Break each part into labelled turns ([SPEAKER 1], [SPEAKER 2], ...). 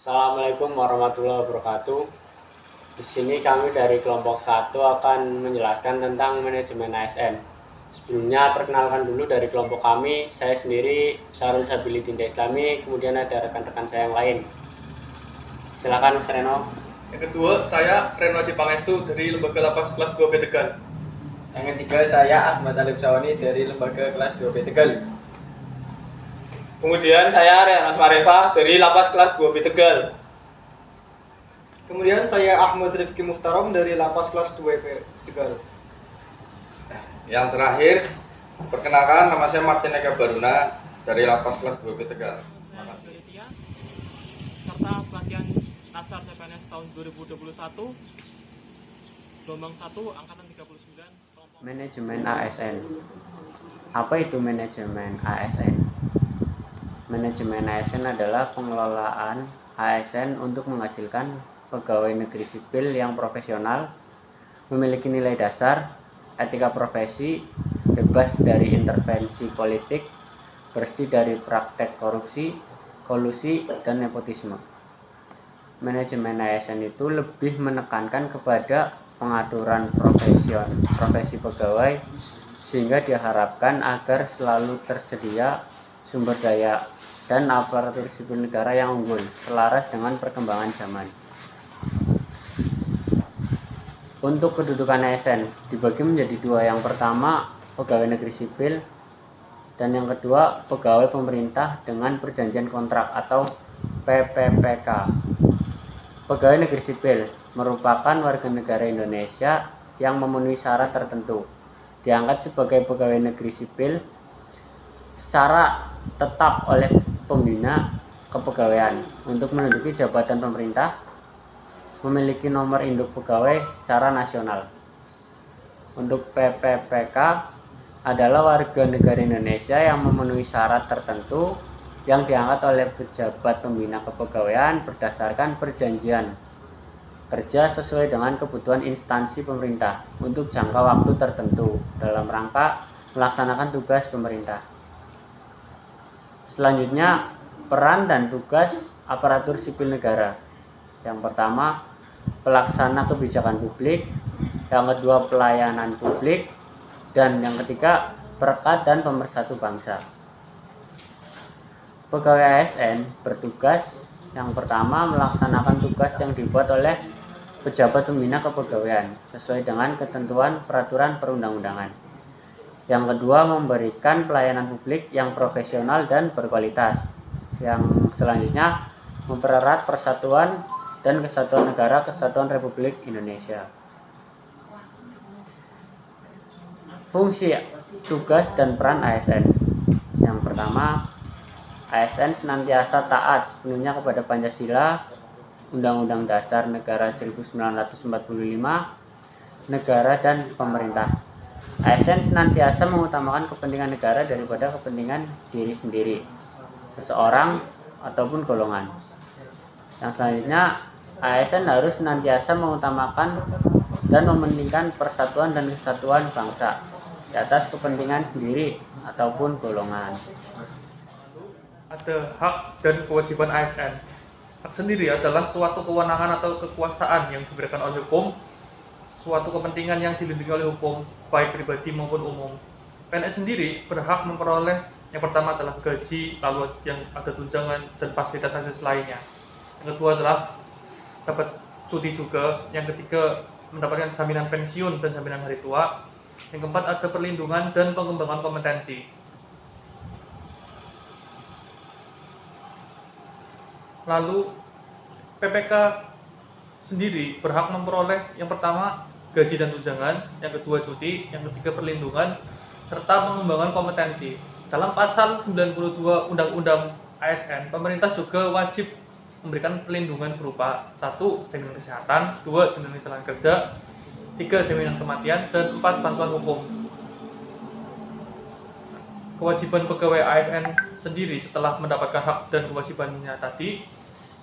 [SPEAKER 1] Assalamualaikum warahmatullahi wabarakatuh. Di sini kami dari kelompok 1 akan menjelaskan tentang manajemen ASN. Sebelumnya perkenalkan dulu dari kelompok kami, saya sendiri Syarul Sabili Dinda Islami, kemudian ada rekan-rekan saya yang lain. Silakan Mas Reno.
[SPEAKER 2] Yang kedua, saya Reno Haji Pangestu dari Lembaga Lapas kelas 2B Tegal.
[SPEAKER 3] Yang ketiga, saya Ahmad Alif Sawani dari Lembaga kelas 2B Tegal.
[SPEAKER 2] Kemudian saya Rehan Asmareva dari Lapas kelas 2B Tegal.
[SPEAKER 4] Kemudian saya Ahmad Rifki Muhtarom dari Lapas kelas 2B Tegal.
[SPEAKER 3] Yang terakhir, perkenalkan nama saya Martin Eka Baruna dari Lapas kelas 2B Tegal.
[SPEAKER 5] Terima kasih. Serta pelatihan Nasar CPNS tahun 2021 gelombang 1 angkatan 39 kelompok.
[SPEAKER 1] Manajemen ASN. Apa itu manajemen ASN? Manajemen ASN adalah pengelolaan ASN untuk menghasilkan pegawai negeri sipil yang profesional, memiliki nilai dasar, etika profesi, bebas dari intervensi politik, bersih dari praktek korupsi, kolusi, dan nepotisme. Manajemen ASN itu lebih menekankan kepada pengaturan profesi pegawai sehingga diharapkan agar selalu tersedia sumber daya dan aparatur sipil negara yang unggul, selaras dengan perkembangan zaman. Untuk kedudukan ASN dibagi menjadi dua. Yang pertama, pegawai negeri sipil, dan yang kedua, pegawai pemerintah dengan perjanjian kontrak atau PPPK. Pegawai negeri sipil merupakan warga negara Indonesia yang memenuhi syarat tertentu, diangkat sebagai pegawai negeri sipil secara tetap oleh pembina kepegawaian untuk menduduki jabatan pemerintah, memiliki nomor induk pegawai secara nasional. Untuk PPPK adalah warga negara Indonesia yang memenuhi syarat tertentu yang diangkat oleh pejabat pembina kepegawaian berdasarkan perjanjian kerja sesuai dengan kebutuhan instansi pemerintah untuk jangka waktu tertentu dalam rangka melaksanakan tugas pemerintah. Selanjutnya, peran dan tugas aparatur sipil negara. Yang pertama, pelaksana kebijakan publik, yang kedua pelayanan publik, dan yang ketiga perekat dan pemersatu bangsa. Pegawai ASN bertugas yang pertama melaksanakan tugas yang dibuat oleh pejabat pembina kepegawaian sesuai dengan ketentuan peraturan perundang-undangan. Yang kedua, memberikan pelayanan publik yang profesional dan berkualitas. Yang selanjutnya, mempererat persatuan dan kesatuan negara Kesatuan Republik Indonesia. Fungsi, tugas, dan peran ASN. Yang pertama, ASN senantiasa taat sepenuhnya kepada Pancasila, Undang-Undang Dasar Negara 1945, negara dan pemerintah. ASN senantiasa mengutamakan kepentingan negara daripada kepentingan diri sendiri, seseorang, ataupun golongan. Yang selanjutnya, ASN harus senantiasa mengutamakan dan mementingkan persatuan dan kesatuan bangsa di atas kepentingan sendiri ataupun golongan.
[SPEAKER 2] Ada hak dan kewajiban ASN. Hak sendiri adalah suatu kewenangan atau kekuasaan yang diberikan oleh hukum, suatu kepentingan yang dilindungi oleh hukum, baik pribadi maupun umum. PNS sendiri berhak memperoleh yang pertama adalah gaji, lalu yang ada tunjangan dan fasilitas lainnya. Yang kedua adalah dapat cuti juga. Yang ketiga mendapatkan jaminan pensiun dan jaminan hari tua. Yang keempat ada perlindungan dan pengembangan kompetensi. Lalu PPK sendiri berhak memperoleh yang pertama gaji dan tunjangan, yang kedua cuti, yang ketiga perlindungan, serta pengembangan kompetensi. Dalam pasal 92 Undang-Undang ASN, pemerintah juga wajib memberikan perlindungan berupa 1. Jaminan kesehatan, 2. Jaminan kecelakaan kerja, 3. Jaminan kematian, dan 4. Bantuan hukum. Kewajiban pegawai ASN sendiri setelah mendapatkan hak dan kewajibannya tadi,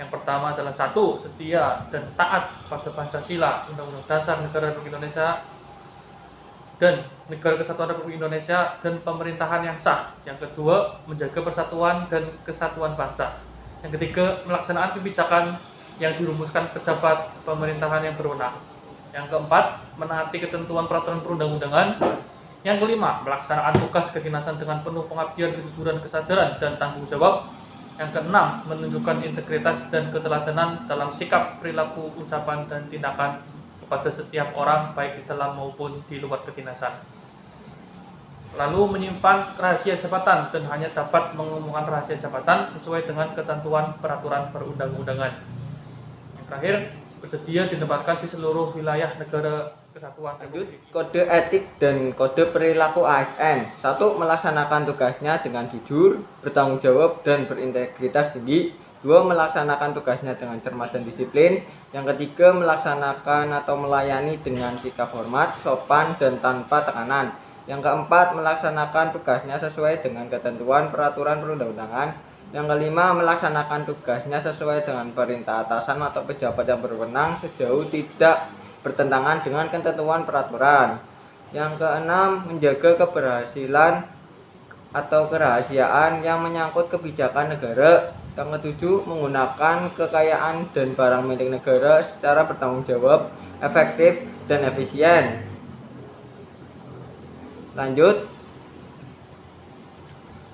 [SPEAKER 2] yang pertama adalah 1. Setia dan taat pada Pancasila, Undang-Undang Dasar Negara Republik Indonesia, dan Negara Kesatuan Republik Indonesia, dan pemerintahan yang sah. Yang kedua, menjaga persatuan dan kesatuan bangsa. Yang ketiga, melaksanaan kebijakan yang dirumuskan pejabat pemerintahan yang berwenang. Yang keempat, menaati ketentuan peraturan perundang-undangan. Yang kelima, melaksanakan tugas kedinasan dengan penuh pengabdian, kejujuran, kesadaran, dan tanggung jawab. Yang keenam, menunjukkan integritas dan keteladanan dalam sikap, perilaku, ucapan, dan tindakan kepada setiap orang, baik di dalam maupun di luar kedinasan. Lalu menyimpan rahasia jabatan dan hanya dapat mengumumkan rahasia jabatan sesuai dengan ketentuan peraturan perundang-undangan. Yang terakhir, bersedia ditempatkan di seluruh wilayah negara kesatuan Republik.
[SPEAKER 6] Kode etik dan kode perilaku ASN. 1. Melaksanakan tugasnya dengan jujur, bertanggung jawab, dan berintegritas tinggi. 2. Melaksanakan tugasnya dengan cermat dan disiplin. Yang ketiga, melaksanakan atau melayani dengan sikap hormat, sopan, dan tanpa tekanan. Yang keempat, melaksanakan tugasnya sesuai dengan ketentuan peraturan perundang-undangan. Yang kelima, melaksanakan tugasnya sesuai dengan perintah atasan atau pejabat yang berwenang sejauh tidak bertentangan dengan ketentuan peraturan. Yang keenam, menjaga keberhasilan atau kerahasiaan yang menyangkut kebijakan negara. Yang ketujuh, menggunakan kekayaan dan barang milik negara secara bertanggung jawab, efektif, dan efisien. Lanjut.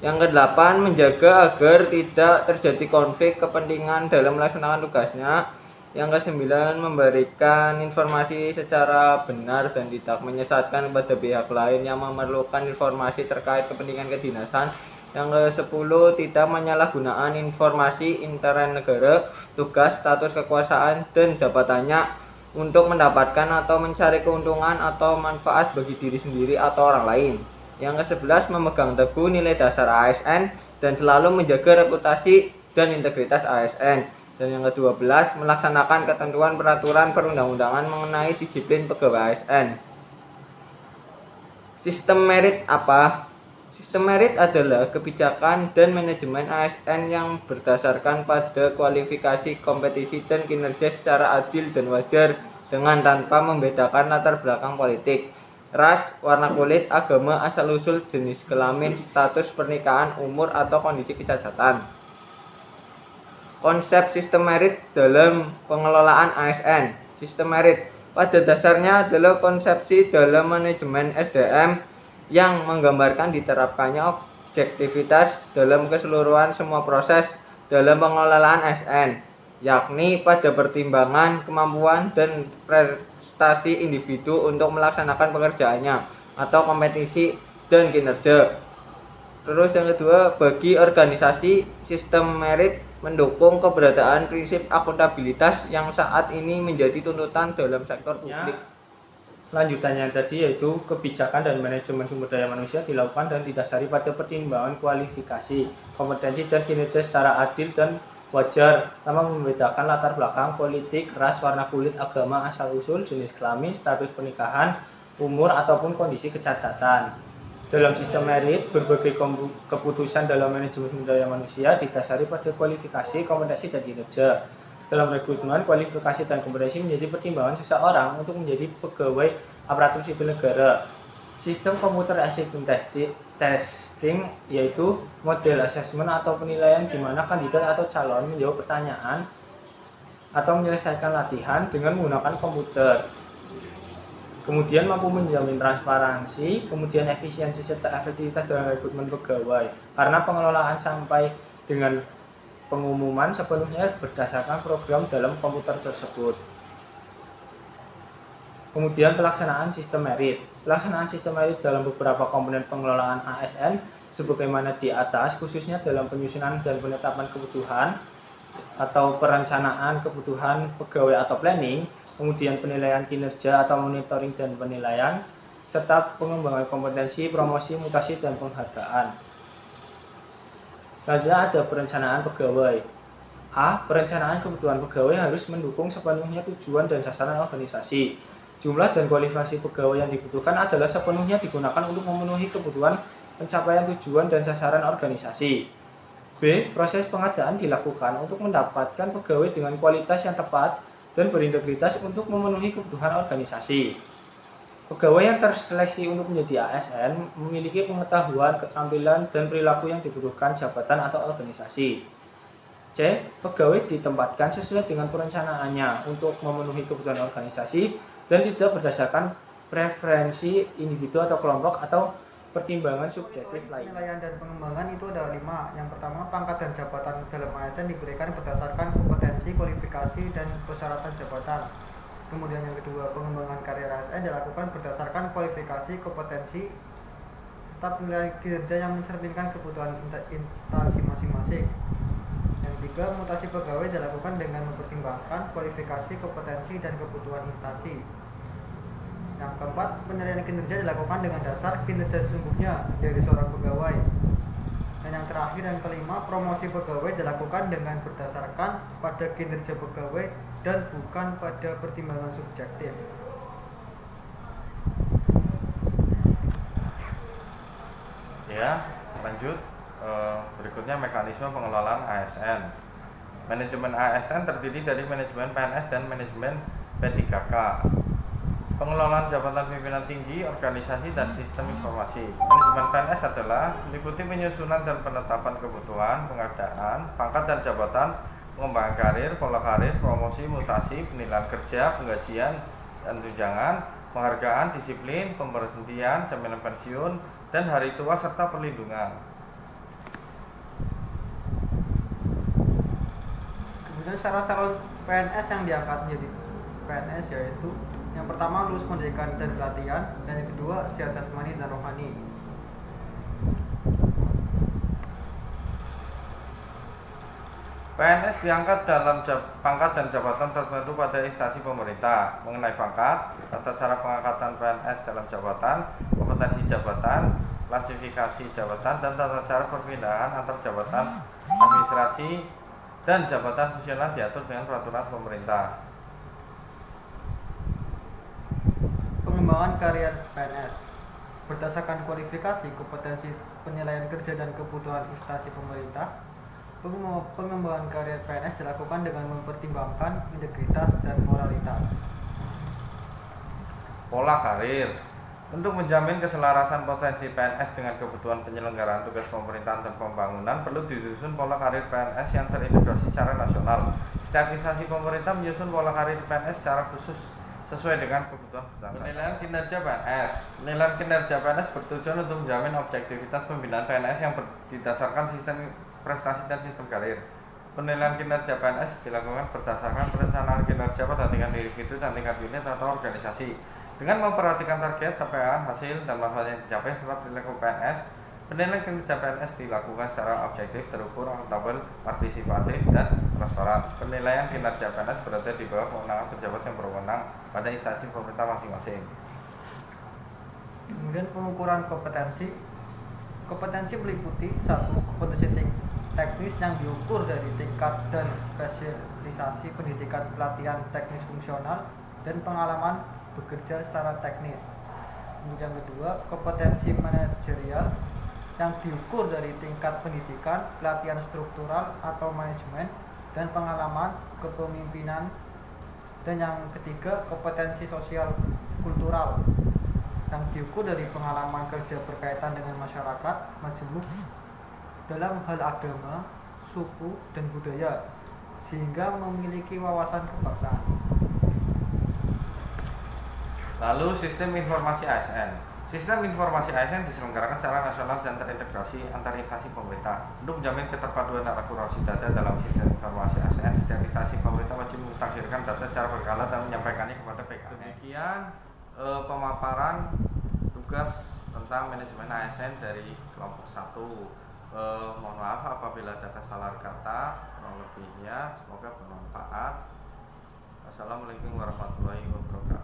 [SPEAKER 6] Yang kedelapan, menjaga agar tidak terjadi konflik kepentingan dalam melaksanakan tugasnya. Yang kesembilan, memberikan informasi secara benar dan tidak menyesatkan kepada pihak lain yang memerlukan informasi terkait kepentingan kedinasan. Yang ke-10, tidak menyalahgunakan informasi intern negara, tugas, status kekuasaan, dan jabatannya untuk mendapatkan atau mencari keuntungan atau manfaat bagi diri sendiri atau orang lain. Yang ke-11, memegang teguh nilai dasar ASN dan selalu menjaga reputasi dan integritas ASN. Dan yang ke-12, melaksanakan ketentuan peraturan perundang-undangan mengenai disiplin pegawai ASN. Sistem merit apa? Sistem merit adalah kebijakan dan manajemen ASN yang berdasarkan pada kualifikasi, kompetisi, dan kinerja secara adil dan wajar dengan tanpa membedakan latar belakang politik, ras, warna kulit, agama, asal-usul, jenis kelamin, status pernikahan, umur, atau kondisi kecacatan. Konsep sistem merit dalam pengelolaan ASN. Sistem merit pada dasarnya adalah konsepsi dalam manajemen SDM yang menggambarkan diterapkannya objektivitas dalam keseluruhan semua proses dalam pengelolaan ASN, yakni pada pertimbangan kemampuan dan prestasi individu untuk melaksanakan pekerjaannya atau kompetisi dan kinerja. Terus yang kedua, bagi organisasi, sistem merit mendukung keberadaan prinsip akuntabilitas yang saat ini menjadi tuntutan dalam sektor publik.
[SPEAKER 1] Lanjutannya tadi yaitu kebijakan dan manajemen sumber daya manusia dilakukan dan didasari pada pertimbangan kualifikasi, kompetensi, dan kinerja secara adil dan wajar, tanpa membedakan latar belakang politik, ras, warna kulit, agama, asal-usul, jenis kelamin, status pernikahan, umur, ataupun kondisi kecacatan. Dalam sistem merit, berbagai keputusan dalam manajemen sumber daya manusia didasari pada kualifikasi, kompetensi, dan kinerja. Dalam rekrutmen, kualifikasi dan kompetensi menjadi pertimbangan seseorang untuk menjadi pegawai aparatur sipil negara. Sistem komputer assisted testing yaitu model asesmen atau penilaian di mana kandidat atau calon menjawab pertanyaan atau menyelesaikan latihan dengan menggunakan komputer. Kemudian mampu menjamin transparansi, kemudian efisiensi serta efektivitas dalam rekrutmen pegawai. Karena pengelolaan sampai dengan pengumuman sepenuhnya berdasarkan program dalam komputer tersebut. Kemudian pelaksanaan sistem merit. Pelaksanaan sistem merit dalam beberapa komponen pengelolaan ASN sebagaimana di atas, khususnya dalam penyusunan dan penetapan kebutuhan atau perencanaan kebutuhan pegawai atau planning, kemudian penilaian kinerja atau monitoring dan penilaian, serta pengembangan kompetensi, promosi, mutasi, dan penghargaan. Selanjutnya ada perencanaan pegawai. A. Perencanaan kebutuhan pegawai harus mendukung sepenuhnya tujuan dan sasaran organisasi. Jumlah dan kualifikasi pegawai yang dibutuhkan adalah sepenuhnya digunakan untuk memenuhi kebutuhan pencapaian tujuan dan sasaran organisasi. B. Proses pengadaan dilakukan untuk mendapatkan pegawai dengan kualitas yang tepat dan berintegritas untuk memenuhi kebutuhan organisasi. Pegawai yang terseleksi untuk menjadi ASN memiliki pengetahuan, keterampilan, dan perilaku yang dibutuhkan jabatan atau organisasi.
[SPEAKER 6] C. Pegawai ditempatkan sesuai dengan perencanaannya untuk memenuhi kebutuhan organisasi dan tidak berdasarkan preferensi individu atau kelompok atau pertimbangan subjektif lain.
[SPEAKER 4] Penilaian dan pengembangan itu ada 5. Yang pertama, pangkat dan jabatan dalam ASN diberikan berdasarkan kompetensi, kualifikasi, dan persyaratan jabatan. Kemudian yang kedua, pengembangan karir ASN dilakukan berdasarkan kualifikasi, kompetensi, serta penilaian kinerja yang mencerminkan kebutuhan instansi masing-masing. Yang ketiga, mutasi pegawai dilakukan dengan mempertimbangkan kualifikasi, kompetensi, dan kebutuhan instansi. Yang keempat, penilaian kinerja dilakukan dengan dasar kinerja sesungguhnya dari seorang pegawai. Dan yang terakhir, yang kelima, promosi pegawai dilakukan dengan berdasarkan pada kinerja pegawai dan bukan pada pertimbangan subjektif.
[SPEAKER 3] Ya, lanjut. Berikutnya mekanisme pengelolaan ASN. Manajemen ASN terdiri dari manajemen PNS dan manajemen P3K. Pengelolaan jabatan pimpinan tinggi, organisasi, dan sistem informasi. Manajemen PNS adalah meliputi penyusunan dan penetapan kebutuhan, pengadaan, pangkat dan jabatan, pengembangan karir, pola karir, promosi, mutasi, penilaian kerja, penggajian dan tunjangan, penghargaan, disiplin, pemberhentian, jaminan pensiun, dan hari tua serta perlindungan.
[SPEAKER 4] Kemudian syarat calon PNS yang diangkat menjadi PNS yaitu yang pertama, lulus pendidikan dan pelatihan, dan yang kedua, sehat jasmani dan rohani.
[SPEAKER 3] PNS diangkat dalam pangkat dan jabatan tertentu pada instansi pemerintah. Mengenai pangkat, tata cara pengangkatan PNS dalam jabatan, kompetensi jabatan, klasifikasi jabatan, dan tata cara perpindahan antar jabatan administrasi dan jabatan fungsional diatur dengan peraturan pemerintah.
[SPEAKER 4] Pengembangan karier PNS berdasarkan kualifikasi, kompetensi, penilaian kerja, dan kebutuhan instansi pemerintah. Pengembangan karier PNS dilakukan dengan mempertimbangkan integritas dan moralitas.
[SPEAKER 3] Pola karir. Untuk menjamin keselarasan potensi PNS dengan kebutuhan penyelenggaraan tugas pemerintahan dan pembangunan, perlu disusun pola karir PNS yang terintegrasi secara nasional. Setiap instansi pemerintah menyusun pola karir PNS secara khusus sesuai dengan kebutuhan bersama. Penilaian kinerja PNS. Penilaian kinerja PNS bertujuan untuk menjamin objektivitas pembinaan PNS yang didasarkan sistem prestasi dan sistem karir. Penilaian kinerja PNS dilakukan berdasarkan perencanaan kinerja pada tingkat individu dan tingkat unit atau organisasi. Dengan memperhatikan target, capaian, hasil, dan manfaat yang dicapai serta perilaku PNS, penilaian kinerja PNS dilakukan secara objektif, terukur, akuntabel, partisipatif, dan transparan. Penilaian kinerja PNS berada di bawah kewenangan pejabat yang berwenang pada instansi pemerintah masing-masing.
[SPEAKER 4] Kemudian pengukuran kompetensi. Kompetensi meliputi 1. Kompetensi teknis yang diukur dari tingkat dan spesialisasi pendidikan pelatihan teknis fungsional dan pengalaman bekerja secara teknis. Kemudian kedua, kompetensi manajerial yang diukur dari tingkat pendidikan, pelatihan struktural atau manajemen, dan pengalaman kepemimpinan. Dan yang ketiga, kompetensi sosial kultural yang diukur dari pengalaman kerja berkaitan dengan masyarakat, majemuk dalam hal agama, suku, dan budaya, sehingga memiliki wawasan kebangsaan.
[SPEAKER 3] Lalu sistem informasi ASN. Sistem informasi ASN diselenggarakan secara nasional dan terintegrasi antar instansi pemerintah. Untuk menjamin keterpaduan dan akurasi data dalam sistem informasi ASN, setiap instansi pemerintah wajib mentakhirkan data secara berkala dan menyampaikannya kepada PKN. Demikian pemaparan tugas tentang manajemen ASN dari kelompok 1. Mohon maaf apabila ada kesalahan kata, kurang lebihnya semoga bermanfaat. Wassalamualaikum warahmatullahi wabarakatuh.